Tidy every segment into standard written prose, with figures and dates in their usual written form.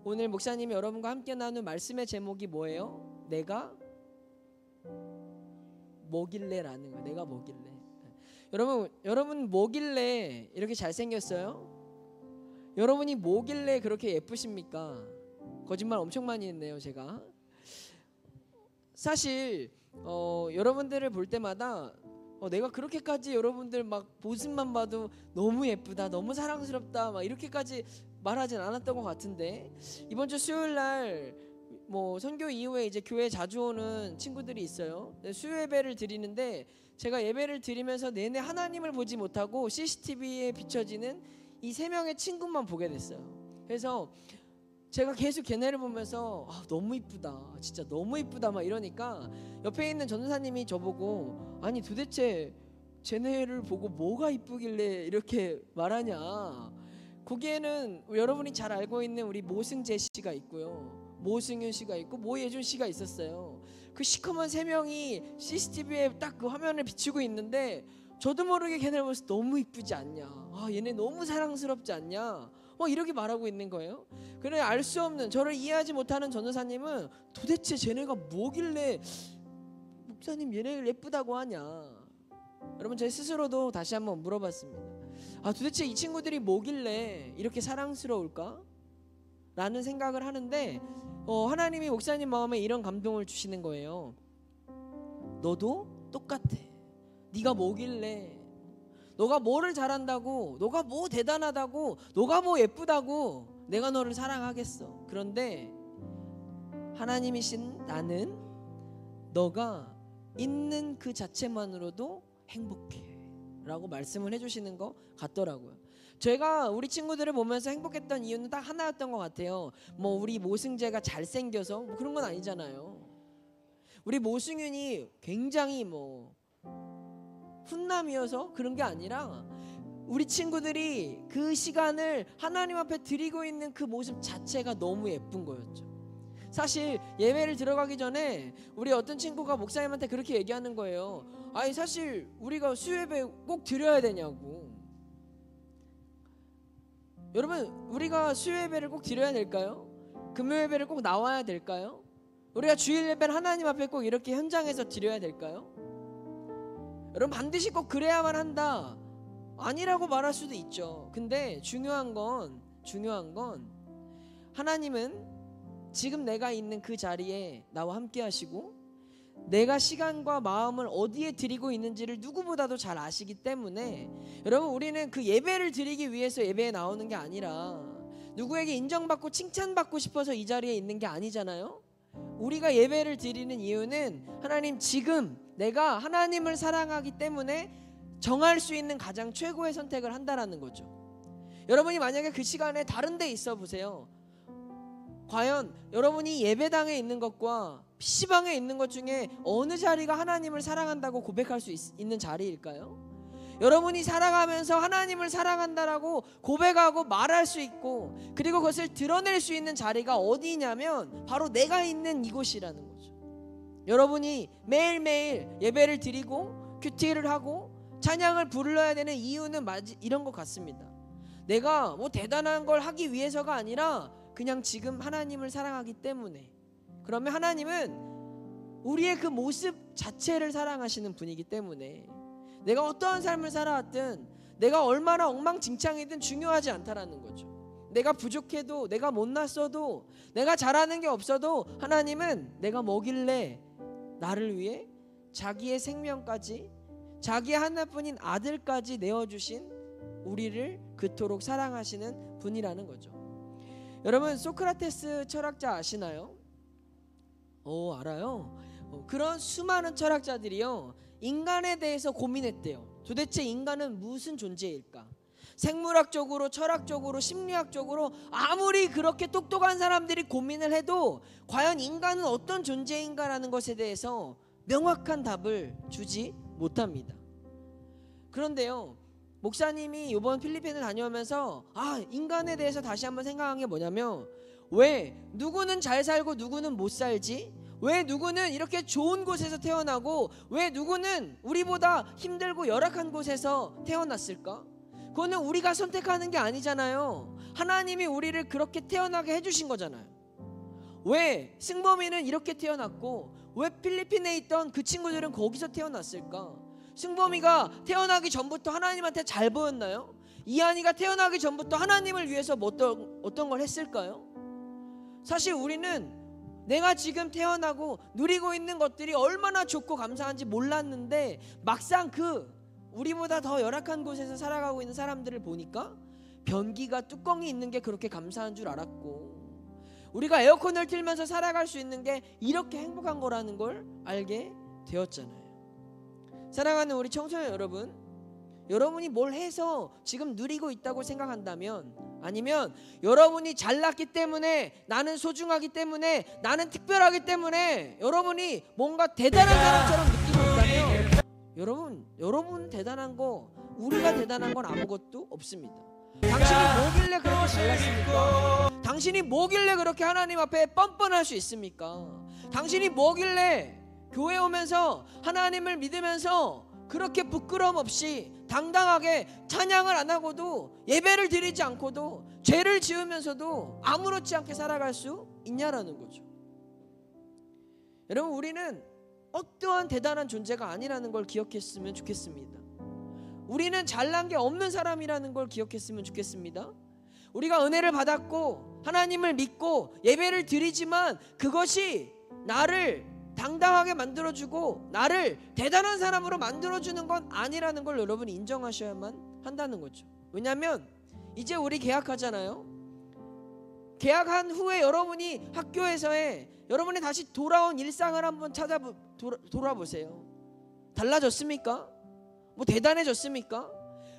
오늘 목사님이 여러분과 함께 나눈 말씀의 제목이 뭐예요? 내가 뭐길래라는 거예요. 내가 뭐길래. 여러분 뭐길래 이렇게 잘생겼어요? 여러분이 뭐길래 그렇게 예쁘십니까? 거짓말 엄청 많이 했네요 제가. 사실 여러분들을 볼 때마다 내가 그렇게까지 여러분들 막 모습만 봐도 너무 예쁘다, 너무 사랑스럽다 막 이렇게까지 말하진 않았던 것 같은데, 이번 주 수요일 날 뭐 선교 이후에 이제 교회 자주 오는 친구들이 있어요. 수요 예배를 드리는데 제가 예배를 드리면서 내내 하나님을 보지 못하고 CCTV에 비춰지는 이 3명의 친구만 보게 됐어요. 그래서 제가 계속 걔네를 보면서 너무 이쁘다, 진짜 너무 이쁘다 막 이러니까 옆에 있는 전도사님이 저보고 아니 도대체 쟤네를 보고 뭐가 이쁘길래 이렇게 말하냐. 거기에는 여러분이 잘 알고 있는 우리 모승재 씨가 있고요, 모승윤 씨가 있고 모예준 씨가 있었어요. 그 시커먼 3명이 CCTV에 딱 그 화면을 비추고 있는데 저도 모르게 걔네를 보면서 너무 이쁘지 않냐, 얘네 너무 사랑스럽지 않냐 이렇게 말하고 있는 거예요. 그래 알 수 없는, 저를 이해하지 못하는 전도사님은 도대체 쟤네가 뭐길래 목사님 얘네를 예쁘다고 하냐. 여러분 제 스스로도 다시 한번 물어봤습니다. 도대체 이 친구들이 뭐길래 이렇게 사랑스러울까? 라는 생각을 하는데 하나님이 목사님 마음에 이런 감동을 주시는 거예요. 너도 똑같아. 네가 뭐길래, 너가 뭐를 잘한다고, 너가 뭐 대단하다고, 너가 뭐 예쁘다고 내가 너를 사랑하겠어. 그런데 하나님이신 나는 너가 있는 그 자체만으로도 행복해 라고 말씀을 해주시는 것 같더라고요. 제가 우리 친구들을 보면서 행복했던 이유는 딱 하나였던 것 같아요. 뭐 우리 모승재가 잘생겨서 뭐 그런 건 아니잖아요. 우리 모승윤이 굉장히 뭐 훈남이어서 그런 게 아니라 우리 친구들이 그 시간을 하나님 앞에 드리고 있는 그 모습 자체가 너무 예쁜 거였죠. 사실 예배를 들어가기 전에 우리 어떤 친구가 목사님한테 그렇게 얘기하는 거예요. 아니 사실 우리가 수요 예배 꼭 드려야 되냐고. 여러분 우리가 수요 예배를 꼭 드려야 될까요? 금요 예배를 꼭 나와야 될까요? 우리가 주일 예배를 하나님 앞에 꼭 이렇게 현장에서 드려야 될까요? 여러분 반드시 꼭 그래야만 한다 아니라고 말할 수도 있죠. 근데 중요한 건 하나님은 지금 내가 있는 그 자리에 나와 함께 하시고 내가 시간과 마음을 어디에 드리고 있는지를 누구보다도 잘 아시기 때문에 여러분 우리는 그 예배를 드리기 위해서 예배에 나오는 게 아니라 누구에게 인정받고 칭찬받고 싶어서 이 자리에 있는 게 아니잖아요. 우리가 예배를 드리는 이유는 하나님 지금 내가 하나님을 사랑하기 때문에 정할 수 있는 가장 최고의 선택을 한다라는 거죠. 여러분이 만약에 그 시간에 다른 데 있어 보세요. 과연 여러분이 예배당에 있는 것과 PC방에 있는 것 중에 어느 자리가 하나님을 사랑한다고 고백할 수 있는 자리일까요? 여러분이 살아가면서 하나님을 사랑한다라고 고백하고 말할 수 있고 그리고 그것을 드러낼 수 있는 자리가 어디냐면 바로 내가 있는 이곳이라는 거죠. 여러분이 매일매일 예배를 드리고 큐티를 하고 찬양을 불러야 되는 이유는 이런 것 같습니다. 내가 뭐 대단한 걸 하기 위해서가 아니라 그냥 지금 하나님을 사랑하기 때문에. 그러면 하나님은 우리의 그 모습 자체를 사랑하시는 분이기 때문에 내가 어떠한 삶을 살아왔든 내가 얼마나 엉망진창이든 중요하지 않다라는 거죠. 내가 부족해도 내가 못났어도 내가 잘하는 게 없어도 하나님은 내가 뭐길래 나를 위해 자기의 생명까지 자기의 하나뿐인 아들까지 내어주신 우리를 그토록 사랑하시는 분이라는 거죠. 여러분 소크라테스 철학자 아시나요? 알아요. 그런 수많은 철학자들이요 인간에 대해서 고민했대요. 도대체 인간은 무슨 존재일까? 생물학적으로 철학적으로 심리학적으로 아무리 그렇게 똑똑한 사람들이 고민을 해도 과연 인간은 어떤 존재인가라는 것에 대해서 명확한 답을 주지 못합니다. 그런데요 목사님이 이번 필리핀을 다녀오면서 인간에 대해서 다시 한번 생각한 게 뭐냐면 왜 누구는 잘 살고 누구는 못 살지? 왜 누구는 이렇게 좋은 곳에서 태어나고 왜 누구는 우리보다 힘들고 열악한 곳에서 태어났을까? 그거는 우리가 선택하는 게 아니잖아요. 하나님이 우리를 그렇게 태어나게 해주신 거잖아요. 왜 승범이는 이렇게 태어났고 왜 필리핀에 있던 그 친구들은 거기서 태어났을까? 승범이가 태어나기 전부터 하나님한테 잘 보였나요? 이한이가 태어나기 전부터 하나님을 위해서 어떤 걸 했을까요? 사실 우리는 내가 지금 태어나고 누리고 있는 것들이 얼마나 좋고 감사한지 몰랐는데 막상 우리보다 더 열악한 곳에서 살아가고 있는 사람들을 보니까 변기가 뚜껑이 있는 게 그렇게 감사한 줄 알았고, 우리가 에어컨을 틀면서 살아갈 수 있는 게 이렇게 행복한 거라는 걸 알게 되었잖아요. 사랑하는 우리 청소년 여러분, 여러분이 뭘 해서 지금 누리고 있다고 생각한다면, 아니면 여러분이 잘났기 때문에, 나는 소중하기 때문에, 나는 특별하기 때문에 여러분이 뭔가 대단한 사람처럼 느끼고 있다면, 여러분 대단한 거, 우리가 대단한 건 아무것도 없습니다. 당신이 뭐길래 그렇게 잘났습니까? 당신이 뭐길래 그렇게 하나님 앞에 뻔뻔할 수 있습니까? 당신이 뭐길래 교회 오면서 하나님을 믿으면서 그렇게 부끄러움 없이 당당하게 찬양을 안 하고도, 예배를 드리지 않고도, 죄를 지으면서도 아무렇지 않게 살아갈 수 있냐라는 거죠. 여러분, 우리는 어떠한 대단한 존재가 아니라는 걸 기억했으면 좋겠습니다. 우리는 잘난 게 없는 사람이라는 걸 기억했으면 좋겠습니다. 우리가 은혜를 받았고 하나님을 믿고 예배를 드리지만 그것이 나를 당당하게 만들어주고 나를 대단한 사람으로 만들어주는 건 아니라는 걸 여러분이 인정하셔야만 한다는 거죠. 왜냐하면 이제 우리 개학하잖아요. 개학한 후에 여러분이 학교에서의 여러분이 다시 돌아온 일상을 한번 돌아보세요. 달라졌습니까? 뭐 대단해졌습니까?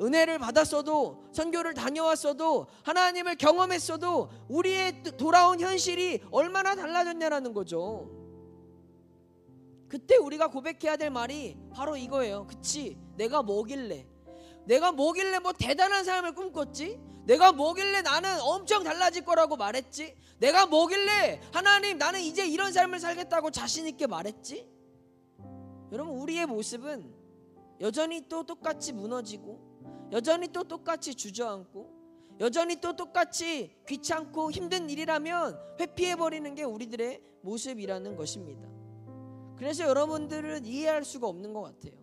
은혜를 받았어도, 선교를 다녀왔어도, 하나님을 경험했어도 우리의 돌아온 현실이 얼마나 달라졌냐라는 거죠. 그때 우리가 고백해야 될 말이 바로 이거예요. 그치, 내가 뭐길래 뭐 대단한 삶을 꿈꿨지? 내가 뭐길래 나는 엄청 달라질 거라고 말했지? 내가 뭐길래 하나님 나는 이제 이런 삶을 살겠다고 자신 있게 말했지? 여러분, 우리의 모습은 여전히 또 똑같이 무너지고, 여전히 또 똑같이 주저앉고, 여전히 또 똑같이 귀찮고 힘든 일이라면 회피해버리는 게 우리들의 모습이라는 것입니다. 그래서 여러분들은 이해할 수가 없는 것 같아요.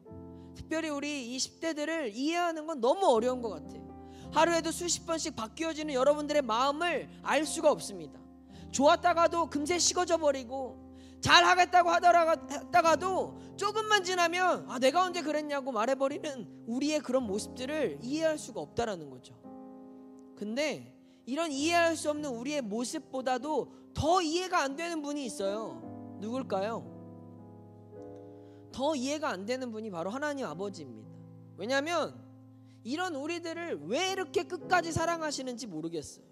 특별히 우리 이 10대들을 이해하는 건 너무 어려운 것 같아요. 하루에도 수십 번씩 바뀌어지는 여러분들의 마음을 알 수가 없습니다. 좋았다가도 금세 식어져 버리고, 잘하겠다고 하다가도 조금만 지나면 내가 언제 그랬냐고 말해버리는 우리의 그런 모습들을 이해할 수가 없다라는 거죠. 근데 이런 이해할 수 없는 우리의 모습보다도 더 이해가 안 되는 분이 있어요. 누굴까요? 더 이해가 안 되는 분이 바로 하나님 아버지입니다. 왜냐하면 이런 우리들을 왜 이렇게 끝까지 사랑하시는지 모르겠어요.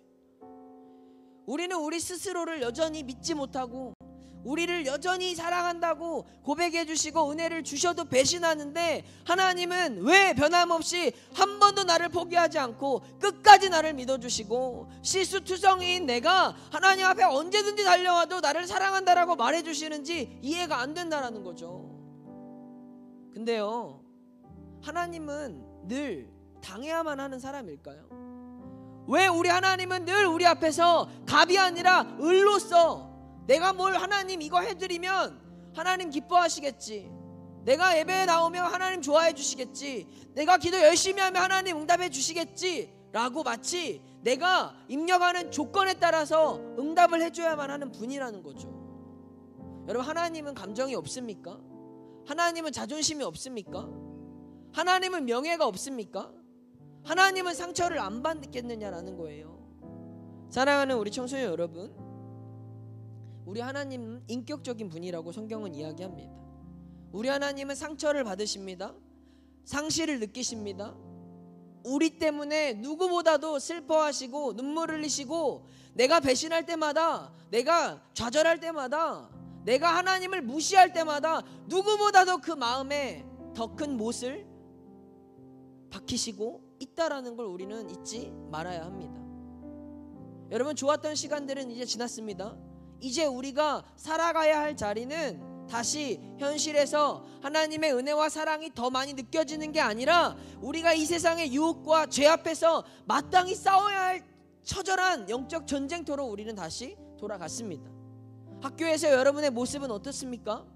우리는 우리 스스로를 여전히 믿지 못하고, 우리를 여전히 사랑한다고 고백해 주시고 은혜를 주셔도 배신하는데, 하나님은 왜 변함없이 한 번도 나를 포기하지 않고 끝까지 나를 믿어주시고, 실수투성이인 내가 하나님 앞에 언제든지 달려와도 나를 사랑한다라고 말해 주시는지 이해가 안 된다라는 거죠. 근데요, 하나님은 늘 당해야만 하는 사람일까요? 왜 우리 하나님은 늘 우리 앞에서 갑이 아니라 을로서, 내가 뭘 하나님 이거 해드리면 하나님 기뻐하시겠지, 내가 예배에 나오면 하나님 좋아해 주시겠지, 내가 기도 열심히 하면 하나님 응답해 주시겠지 라고 마치 내가 입력하는 조건에 따라서 응답을 해줘야만 하는 분이라는 거죠. 여러분, 하나님은 감정이 없습니까? 하나님은 자존심이 없습니까? 하나님은 명예가 없습니까? 하나님은 상처를 안 받겠느냐라는 거예요. 사랑하는 우리 청소년 여러분, 우리 하나님은 인격적인 분이라고 성경은 이야기합니다. 우리 하나님은 상처를 받으십니다. 상실을 느끼십니다. 우리 때문에 누구보다도 슬퍼하시고 눈물 흘리시고, 내가 배신할 때마다, 내가 좌절할 때마다, 내가 하나님을 무시할 때마다 누구보다도 그 마음에 더 큰 못을 박히시고 있다라는 걸 우리는 잊지 말아야 합니다. 여러분, 좋았던 시간들은 이제 지났습니다. 이제 우리가 살아가야 할 자리는 다시 현실에서 하나님의 은혜와 사랑이 더 많이 느껴지는 게 아니라 우리가 이 세상의 유혹과 죄 앞에서 마땅히 싸워야 할 처절한 영적 전쟁터로 우리는 다시 돌아갔습니다. 학교에서 여러분의 모습은 어떻습니까?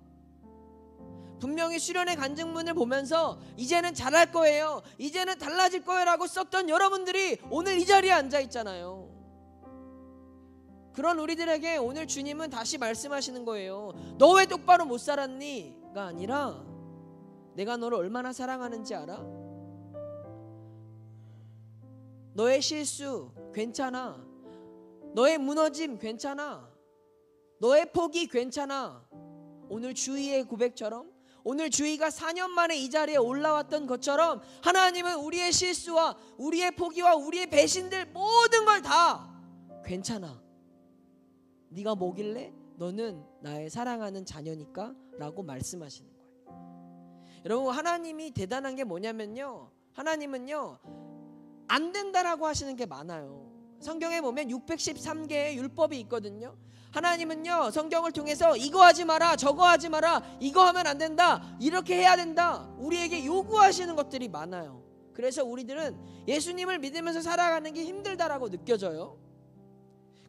분명히 수련의 간증문을 보면서 이제는 잘할 거예요, 이제는 달라질 거예요 라고 썼던 여러분들이 오늘 이 자리에 앉아 있잖아요. 그런 우리들에게 오늘 주님은 다시 말씀하시는 거예요. 너 왜 똑바로 못 살았니? 가 아니라 내가 너를 얼마나 사랑하는지 알아? 너의 실수 괜찮아, 너의 무너짐 괜찮아, 너의 포기 괜찮아. 오늘 주희의 고백처럼, 오늘 주희가 4년 만에 이 자리에 올라왔던 것처럼 하나님은 우리의 실수와 우리의 포기와 우리의 배신들 모든 걸 다 괜찮아, 네가 뭐길래? 너는 나의 사랑하는 자녀니까 라고 말씀하시는 거예요. 여러분, 하나님이 대단한 게 뭐냐면요, 하나님은요 안 된다라고 하시는 게 많아요. 성경에 보면 613개의 율법이 있거든요. 하나님은요 성경을 통해서 이거 하지 마라, 저거 하지 마라, 이거 하면 안 된다, 이렇게 해야 된다, 우리에게 요구하시는 것들이 많아요. 그래서 우리들은 예수님을 믿으면서 살아가는 게 힘들다라고 느껴져요.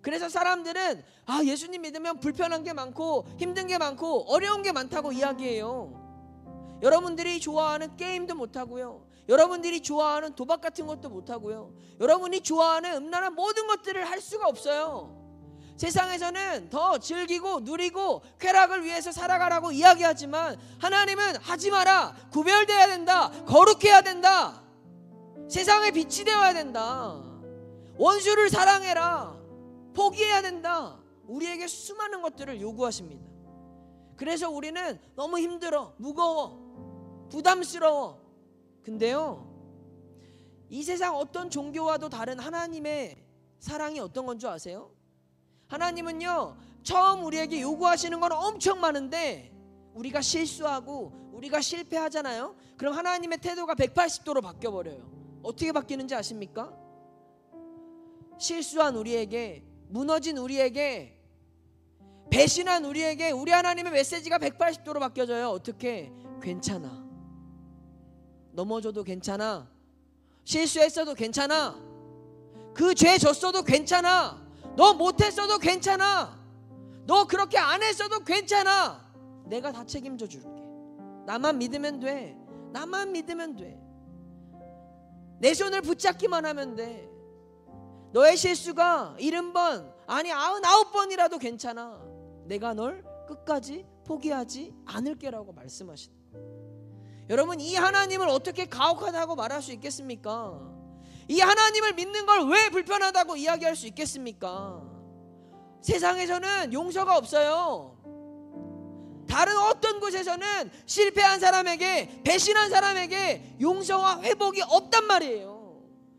그래서 사람들은 예수님 믿으면 불편한 게 많고 힘든 게 많고 어려운 게 많다고 이야기해요. 여러분들이 좋아하는 게임도 못하고요, 여러분들이 좋아하는 도박 같은 것도 못하고요, 여러분이 좋아하는 음란한 모든 것들을 할 수가 없어요. 세상에서는 더 즐기고 누리고 쾌락을 위해서 살아가라고 이야기하지만 하나님은 하지 마라, 구별돼야 된다, 거룩해야 된다, 세상의 빛이 되어야 된다, 원수를 사랑해라, 포기해야 된다, 우리에게 수많은 것들을 요구하십니다. 그래서 우리는 너무 힘들어, 무거워, 부담스러워. 근데요, 이 세상 어떤 종교와도 다른 하나님의 사랑이 어떤 건 줄 아세요? 하나님은요 처음 우리에게 요구하시는 건 엄청 많은데 우리가 실수하고 우리가 실패하잖아요. 그럼 하나님의 태도가 180도로 바뀌어버려요. 어떻게 바뀌는지 아십니까? 실수한 우리에게, 무너진 우리에게, 배신한 우리에게 우리 하나님의 메시지가 180도로 바뀌어져요. 어떻게? 괜찮아, 넘어져도 괜찮아, 실수했어도 괜찮아, 그 죄 졌어도 괜찮아, 너 못했어도 괜찮아, 너 그렇게 안 했어도 괜찮아, 내가 다 책임져 줄게, 나만 믿으면 돼, 나만 믿으면 돼, 내 손을 붙잡기만 하면 돼, 너의 실수가 70번 아니 99번이라도 괜찮아, 내가 널 끝까지 포기하지 않을게 라고 말씀하시는 거예요. 여러분, 이 하나님을 어떻게 가혹하다고 말할 수 있겠습니까? 이 하나님을 믿는 걸 왜 불편하다고 이야기할 수 있겠습니까? 세상에서는 용서가 없어요. 다른 어떤 곳에서는 실패한 사람에게, 배신한 사람에게 용서와 회복이 없단 말이에요.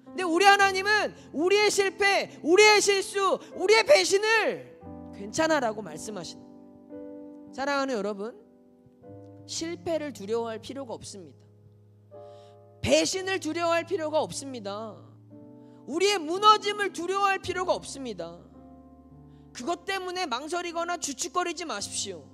근데 우리 하나님은 우리의 실패, 우리의 실수, 우리의 배신을 괜찮아라고 말씀하시는 거예요. 사랑하는 여러분, 실패를 두려워할 필요가 없습니다. 배신을 두려워할 필요가 없습니다. 우리의 무너짐을 두려워할 필요가 없습니다. 그것 때문에 망설이거나 주축거리지 마십시오.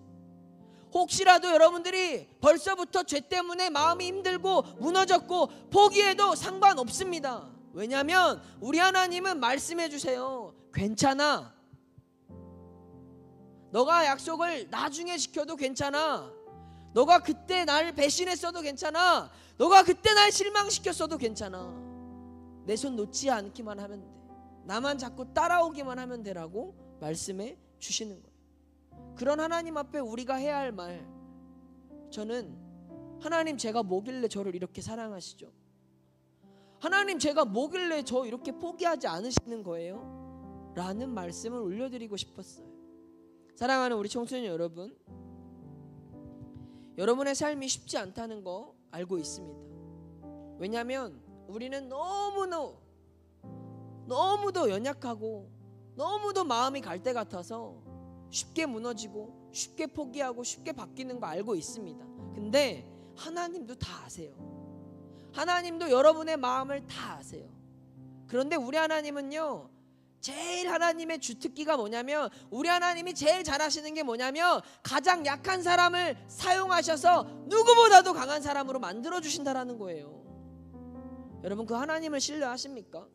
혹시라도 여러분들이 벌써부터 죄 때문에 마음이 힘들고 무너졌고 포기해도 상관없습니다. 왜냐하면 우리 하나님은 말씀해 주세요. 괜찮아, 너가 약속을 나중에 지켜도 괜찮아, 너가 그때 날 배신했어도 괜찮아, 너가 그때 날 실망시켰어도 괜찮아, 내 손 놓지 않기만 하면 돼, 나만 자꾸 따라오기만 하면 되라고 말씀해 주시는 거예요. 그런 하나님 앞에 우리가 해야 할 말, 저는 하나님 제가 뭐길래 저를 이렇게 사랑하시죠? 하나님 제가 뭐길래 저 이렇게 포기하지 않으시는 거예요? 라는 말씀을 올려드리고 싶었어요. 사랑하는 우리 청소년 여러분, 여러분의 삶이 쉽지 않다는 거 알고 있습니다. 왜냐하면 우리는 너무도 연약하고 너무도 마음이 갈 때 같아서 쉽게 무너지고 쉽게 포기하고 쉽게 바뀌는 거 알고 있습니다. 근데 하나님도 다 아세요. 하나님도 여러분의 마음을 다 아세요. 그런데 우리 하나님은요, 제일 하나님의 주특기가 뭐냐면, 우리 하나님이 제일 잘하시는 게 뭐냐면 가장 약한 사람을 사용하셔서 누구보다도 강한 사람으로 만들어 주신다라는 거예요. 여러분, 그 하나님을 신뢰하십니까?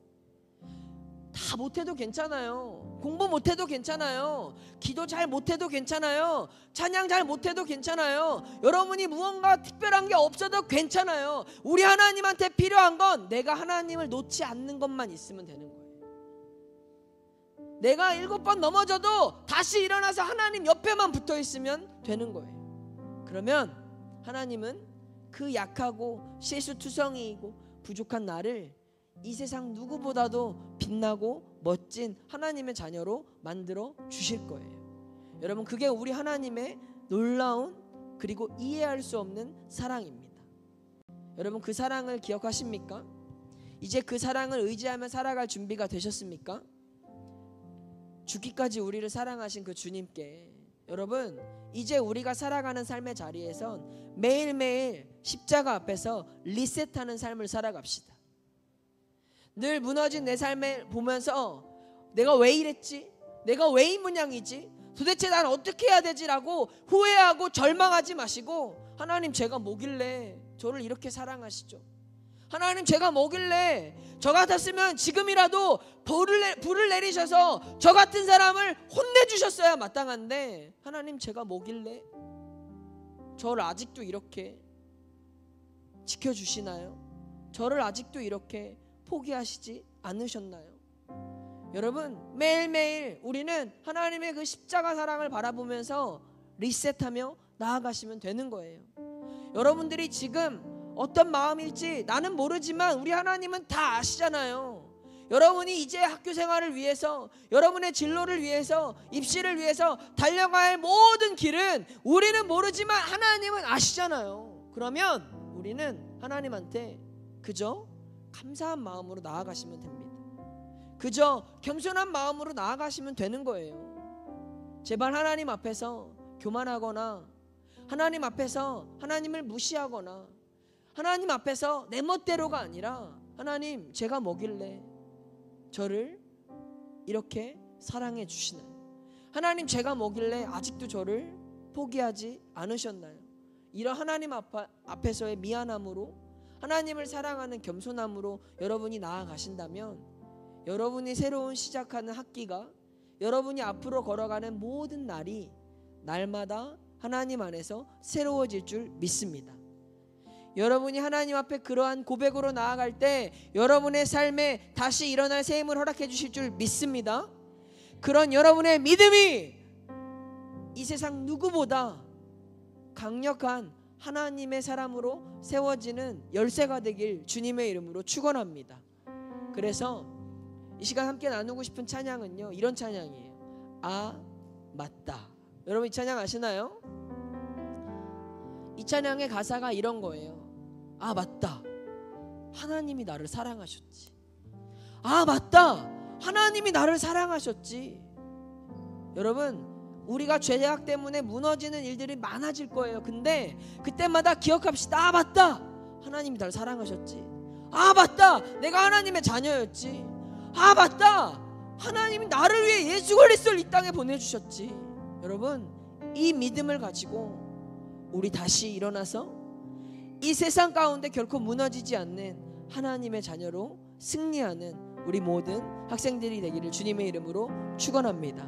다 못해도 괜찮아요. 공부 못해도 괜찮아요. 기도 잘 못해도 괜찮아요. 찬양 잘 못해도 괜찮아요. 여러분이 무언가 특별한 게 없어도 괜찮아요. 우리 하나님한테 필요한 건 내가 하나님을 놓지 않는 것만 있으면 되는 거예요. 내가 7번 넘어져도 다시 일어나서 하나님 옆에만 붙어 있으면 되는 거예요. 그러면 하나님은 그 약하고 실수투성이이고 부족한 나를 이 세상 누구보다도 빛나고 멋진 하나님의 자녀로 만들어 주실 거예요. 여러분, 그게 우리 하나님의 놀라운 그리고 이해할 수 없는 사랑입니다. 여러분, 그 사랑을 기억하십니까? 이제 그 사랑을 의지하며 살아갈 준비가 되셨습니까? 죽기까지 우리를 사랑하신 그 주님께 여러분, 이제 우리가 살아가는 삶의 자리에선 매일매일 십자가 앞에서 리셋하는 삶을 살아갑시다. 늘 무너진 내 삶을 보면서 내가 왜 이랬지? 내가 왜 이 모양이지? 도대체 난 어떻게 해야 되지라고 후회하고 절망하지 마시고, 하나님 제가 뭐길래 저를 이렇게 사랑하시죠? 하나님 제가 뭐길래 저 같았으면 지금이라도 불을 내리셔서 저 같은 사람을 혼내주셨어야 마땅한데, 하나님 제가 뭐길래 저를 아직도 이렇게 지켜주시나요? 저를 아직도 이렇게 포기하시지 않으셨나요? 여러분, 매일매일 우리는 하나님의 그 십자가 사랑을 바라보면서 리셋하며 나아가시면 되는 거예요. 여러분들이 지금 어떤 마음일지 나는 모르지만 우리 하나님은 다 아시잖아요. 여러분이 이제 학교 생활을 위해서, 여러분의 진로를 위해서, 입시를 위해서 달려가야 할 모든 길은 우리는 모르지만 하나님은 아시잖아요. 그러면 우리는 하나님한테 그저 감사한 마음으로 나아가시면 됩니다. 그저 겸손한 마음으로 나아가시면 되는 거예요. 제발 하나님 앞에서 교만하거나, 하나님 앞에서 하나님을 무시하거나, 하나님 앞에서 내 멋대로가 아니라, 하나님 제가 뭐길래 저를 이렇게 사랑해 주시나요? 하나님 제가 뭐길래 아직도 저를 포기하지 않으셨나요? 이런 하나님 앞에서의 미안함으로, 하나님을 사랑하는 겸손함으로 여러분이 나아가신다면, 여러분이 새로운 시작하는 학기가, 여러분이 앞으로 걸어가는 모든 날이 날마다 하나님 안에서 새로워질 줄 믿습니다. 여러분이 하나님 앞에 그러한 고백으로 나아갈 때 여러분의 삶에 다시 일어날 새 힘을 허락해 주실 줄 믿습니다. 그런 여러분의 믿음이 이 세상 누구보다 강력한 하나님의 사람으로 세워지는 열쇠가 되길 주님의 이름으로 축원합니다. 그래서 이 시간 함께 나누고 싶은 찬양은요, 이런 찬양이에요. 아 맞다. 여러분 이 찬양 아시나요? 이 찬양의 가사가 이런 거예요. 아 맞다, 하나님이 나를 사랑하셨지. 아 맞다, 하나님이 나를 사랑하셨지. 여러분, 우리가 죄악 때문에 무너지는 일들이 많아질 거예요. 근데 그때마다 기억합시다. 아 맞다, 하나님이 나를 사랑하셨지. 아 맞다, 내가 하나님의 자녀였지. 아 맞다, 하나님이 나를 위해 예수 그리스도를 이 땅에 보내주셨지. 여러분, 이 믿음을 가지고 우리 다시 일어나서 이 세상 가운데 결코 무너지지 않는 하나님의 자녀로 승리하는 우리 모든 학생들이 되기를 주님의 이름으로 축원합니다.